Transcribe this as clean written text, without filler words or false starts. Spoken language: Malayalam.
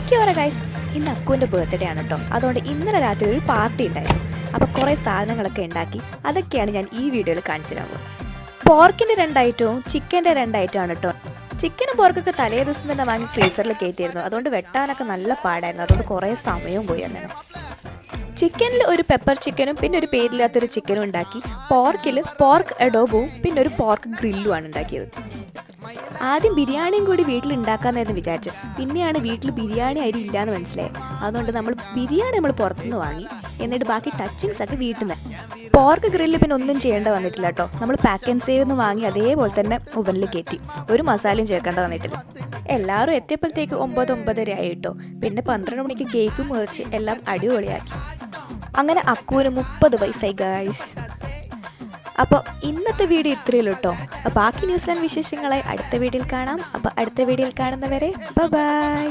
ക്യൂറ ഗൈസ്, ഇന്ന് അക്കുവിൻ്റെ ബർത്ത്ഡേ ആണ് കേട്ടോ. അതുകൊണ്ട് ഇന്നലെ രാത്രി ഒരു പാർട്ടി ഉണ്ടായിരുന്നു. അപ്പോൾ കുറേ സാധനങ്ങളൊക്കെ ഉണ്ടാക്കി. അതൊക്കെയാണ് ഞാൻ ഈ വീഡിയോയിൽ കാണിച്ചു തരാൻ പോകുന്നത്. പോർക്കിൻ്റെ 2 ഐറ്റവും ചിക്കൻ്റെ 2 ഐറ്റമാണ് കേട്ടോ. ചിക്കനും പോർക്കൊക്കെ തലേ ദിവസം തന്നെ വാങ്ങി ഫ്രീസറിൽ കയറ്റിയിരുന്നു. അതുകൊണ്ട് വെട്ടാനൊക്കെ നല്ല പാടായിരുന്നു. അതുകൊണ്ട് കുറേ സമയവും പോയി അങ്ങനെ. ചിക്കനിൽ ഒരു പെപ്പർ ചിക്കനും പിന്നെ ഒരു പേരില്ലാത്തൊരു ചിക്കനും ഉണ്ടാക്കി. പോർക്കിൽ പോർക്ക് എഡോബും പിന്നെ ഒരു പോർക്ക് ഗ്രില്ലുമാണ് ഉണ്ടാക്കിയത്. ആദ്യം ബിരിയാണിയും കൂടി വീട്ടിൽ ഉണ്ടാക്കാമെന്നായിരുന്നു വിചാരിച്ചു. പിന്നെയാണ് വീട്ടിൽ ബിരിയാണി അരി ഇല്ലയെന്ന് മനസ്സിലായത്. അതുകൊണ്ട് ബിരിയാണി നമ്മൾ പുറത്തുനിന്ന് വാങ്ങി. എന്നിട്ട് ബാക്കി ടച്ചിങ്സ് ഒക്കെ വീട്ടിൽ നിന്ന്. പോർക്ക് ഗ്രില്ല് പിന്നെ ഒന്നും ചെയ്യേണ്ട വന്നിട്ടില്ല കേട്ടോ. നമ്മൾ പാക്ക് ആൻഡ് സേവ് ഒന്ന് വാങ്ങി അതേപോലെ തന്നെ ഓവനിൽ കയറ്റി. ഒരു മസാലയും ചേർക്കേണ്ട വന്നിട്ടില്ല. എല്ലാവരും എത്തിയപ്പോഴത്തേക്ക് 9-9:30 ആയി കേട്ടോ. പിന്നെ 12 മണിക്ക് കേക്ക് മുറിച്ച് എല്ലാം അടിപൊളിയാക്കി. അങ്ങനെ അക്കുവിന് 30 വയസ്സായി ഗായ്സ്. അപ്പോൾ ഇന്നത്തെ വീഡിയോ ഇത്രയുള്ളൂ കേട്ടോ. ബാക്കി ന്യൂസിലാൻഡ് വിശേഷങ്ങളെ അടുത്ത വീഡിയോയിൽ കാണാം. അപ്പോൾ അടുത്ത വീഡിയോയിൽ കാണുന്നവരെ ബൈ.